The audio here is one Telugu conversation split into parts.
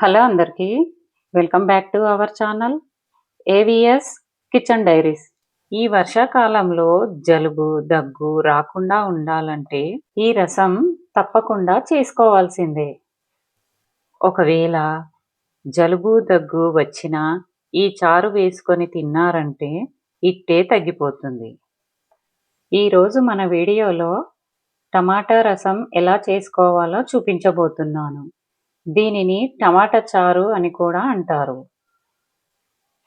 హలో అందరికీ. Welcome back to our channel AVS kitchen diaries. ఈ వర్షాకాలంలో జలుబు, దగ్గు రాకుండా ఉండాలంటే ఈ రసం తప్పకుండా చేసుకోవాల్సిందే. ఒకవేళ జలుబు, దగ్గు వచ్చినా ఈ చారు వేసుకొని తిన్నారంటే ఇట్టే తగ్గిపోతుంది. ఈరోజు మన వీడియోలో టమాటా రసం ఎలా చేసుకోవాలో చూపించబోతున్నాను. దీనిని టమాటా చారు అని కూడా అంటారు.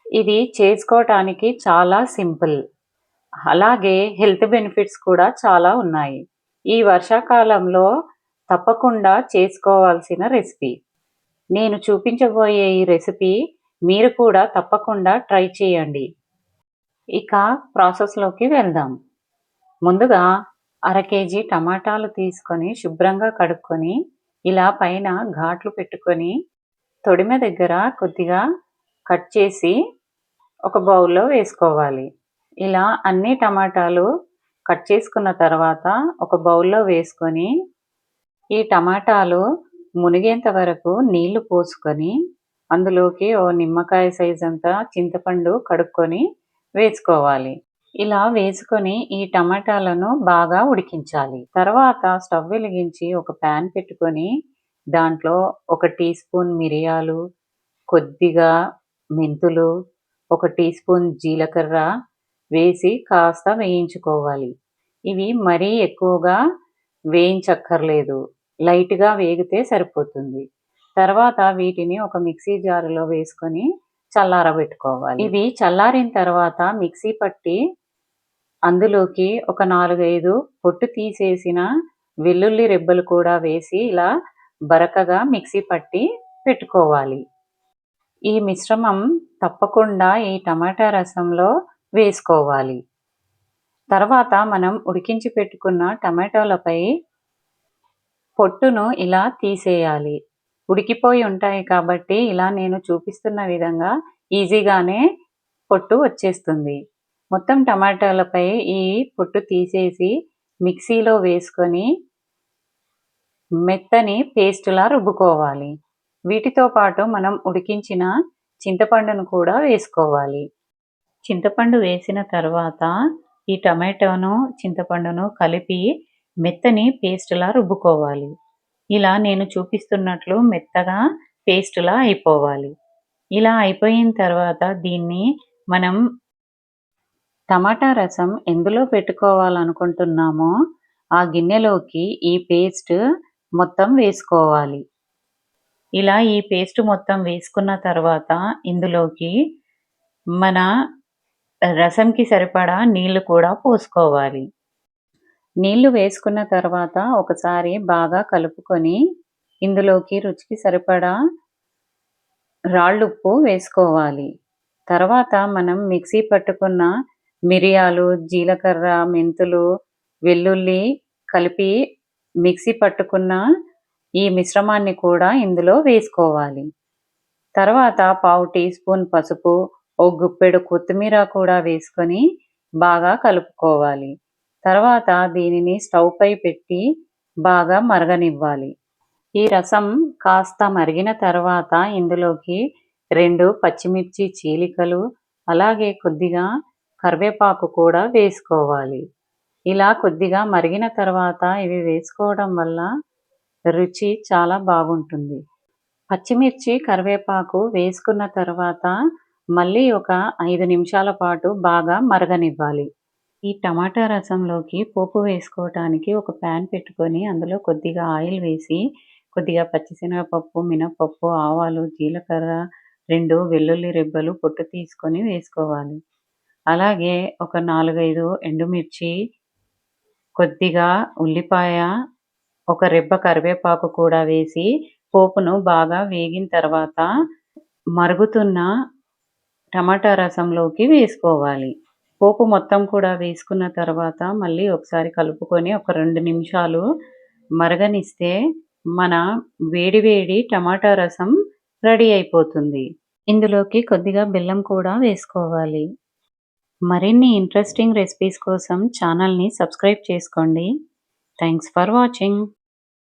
ఇది చేసుకోవటానికి చాలా సింపుల్. అలాగే హెల్త్ బెనిఫిట్స్ కూడా చాలా ఉన్నాయి. ఈ వర్షాకాలంలో తప్పకుండా చేసుకోవాల్సిన రెసిపీ. నేను చూపించబోయే ఈ రెసిపీ మీరు కూడా తప్పకుండా ట్రై చేయండి. ఇక ప్రాసెస్లోకి వెళ్దాం. ముందుగా అర కేజీ టమాటాలు తీసుకొని శుభ్రంగా కడుక్కొని ఇలా పైన ఘాట్లు పెట్టుకొని తొడిమ దగ్గర కొద్దిగా కట్ చేసి ఒక బౌల్లో వేసుకోవాలి. ఇలా అన్ని టమాటాలు కట్ చేసుకున్న తర్వాత ఒక బౌల్లో వేసుకొని ఈ టమాటాలు మునిగేంత వరకు నీళ్లు పోసుకొని అందులోకి ఓ నిమ్మకాయ సైజ్ అంతా చింతపండు కడుక్కొని వేసుకోవాలి. ఇలా వేసుకొని ఈ టమాటాలను బాగా ఉడికించాలి. తర్వాత స్టవ్ వెలిగించి ఒక ప్యాన్ పెట్టుకొని దాంట్లో ఒక టీ స్పూన్ మిరియాలు, కొద్దిగా మెంతులు, ఒక టీ స్పూన్ జీలకర్ర వేసి కాస్త వేయించుకోవాలి. ఇవి మరీ ఎక్కువగా వేయించక్కర్లేదు. లైట్‌గా వేగితే సరిపోతుంది. తర్వాత వీటిని ఒక మిక్సీ జారులో వేసుకొని చల్లారబెట్టుకోవాలి. ఇవి చల్లారిన తర్వాత మిక్సీ పట్టి అందులోకి ఒక 4, 5 పొట్టు తీసేసిన వెల్లుల్లి రెబ్బలు కూడా వేసి ఇలా బరకగా మిక్సీ పట్టి పెట్టుకోవాలి. ఈ మిశ్రమం తప్పకుండా ఈ టమాటా రసంలో వేసుకోవాలి. తర్వాత మనం ఉడికించి పెట్టుకున్న టమాటోలపై పొట్టును ఇలా తీసేయాలి. ఉడికిపోయి ఉంటాయి కాబట్టి ఇలా నేను చూపిస్తున్న విధంగా ఈజీగానే పొట్టు వచ్చేస్తుంది. మొత్తం టమాటాలపై ఈ పొట్టు తీసేసి మిక్సీలో వేసుకొని మెత్తని పేస్టులా రుబ్బుకోవాలి. వీటితో పాటు మనం ఉడికించిన చింతపండును కూడా వేసుకోవాలి. చింతపండు వేసిన తర్వాత ఈ టమాటోను, చింతపండును కలిపి మెత్తని పేస్టులా రుబ్బుకోవాలి. ఇలా నేను చూపిస్తున్నట్లు మెత్తగా పేస్టులా అయిపోవాలి. ఇలా అయిపోయిన తర్వాత దీన్ని మనం టమాటా రసం ఎందులో పెట్టుకోవాలనుకుంటున్నామో ఆ గిన్నెలోకి ఈ పేస్ట్ మొత్తం వేసుకోవాలి. ఇలా ఈ పేస్ట్ మొత్తం వేసుకున్న తర్వాత ఇందులోకి మన రసంకి సరిపడా నీళ్లు కూడా పోసుకోవాలి. నీళ్లు వేసుకున్న తర్వాత ఒకసారి బాగా కలుపుకొని ఇందులోకి రుచికి సరిపడా రాళ్ళుప్పు వేసుకోవాలి. తర్వాత మనం మిక్సీ పట్టుకున్న మిరియాలు, జీలకర్ర, మెంతులు, వెల్లుల్లి కలిపి మిక్సీ పట్టుకున్న ఈ మిశ్రమాన్ని కూడా ఇందులో వేసుకోవాలి. తర్వాత పావు టీ స్పూన్ పసుపు, ఓ గుప్పెడు కొత్తిమీర కూడా వేసుకొని బాగా కలుపుకోవాలి. తర్వాత దీనిని స్టవ్ పై పెట్టి బాగా మరగనివ్వాలి. ఈ రసం కాస్త మరిగిన తర్వాత ఇందులోకి 2 పచ్చిమిర్చి చీలికలు, అలాగే కొద్దిగా కరివేపాకు కూడా వేసుకోవాలి. ఇలా కొద్దిగా మరిగిన తర్వాత ఇవి వేసుకోవడం వల్ల రుచి చాలా బాగుంటుంది. పచ్చిమిర్చి, కరివేపాకు వేసుకున్న తర్వాత మళ్ళీ ఒక 5 నిమిషాల పాటు బాగా మరగనివ్వాలి. ఈ టమాటా రసంలోకి పోపు వేసుకోవటానికి ఒక ప్యాన్ పెట్టుకొని అందులో కొద్దిగా ఆయిల్ వేసి కొద్దిగా పచ్చిశనగపప్పు, మినపప్పు, ఆవాలు, జీలకర్ర, 2 వెల్లుల్లి రెబ్బలు పొట్టు తీసుకొని వేసుకోవాలి. అలాగే ఒక 4, 5 ఎండుమిర్చి, కొద్దిగా ఉల్లిపాయ, ఒక రెబ్బ కరివేపాకు కూడా వేసి పోపును బాగా వేగిన తర్వాత మరుగుతున్న టమాటా రసంలోకి వేసుకోవాలి. పోపు మొత్తం కూడా వేసుకున్న తర్వాత మళ్ళీ ఒకసారి కలుపుకొని ఒక 2 నిమిషాలు మరగనిస్తే మన వేడి వేడి టమాటా రసం రెడీ అయిపోతుంది. ఇందులోకి కొద్దిగా బెల్లం కూడా వేసుకోవాలి. మరిన్ని ఇంట్రెస్టింగ్ రెసిపీస్ కోసం ఛానల్ని సబ్స్క్రైబ్ చేసుకోండి. Thanks for watching.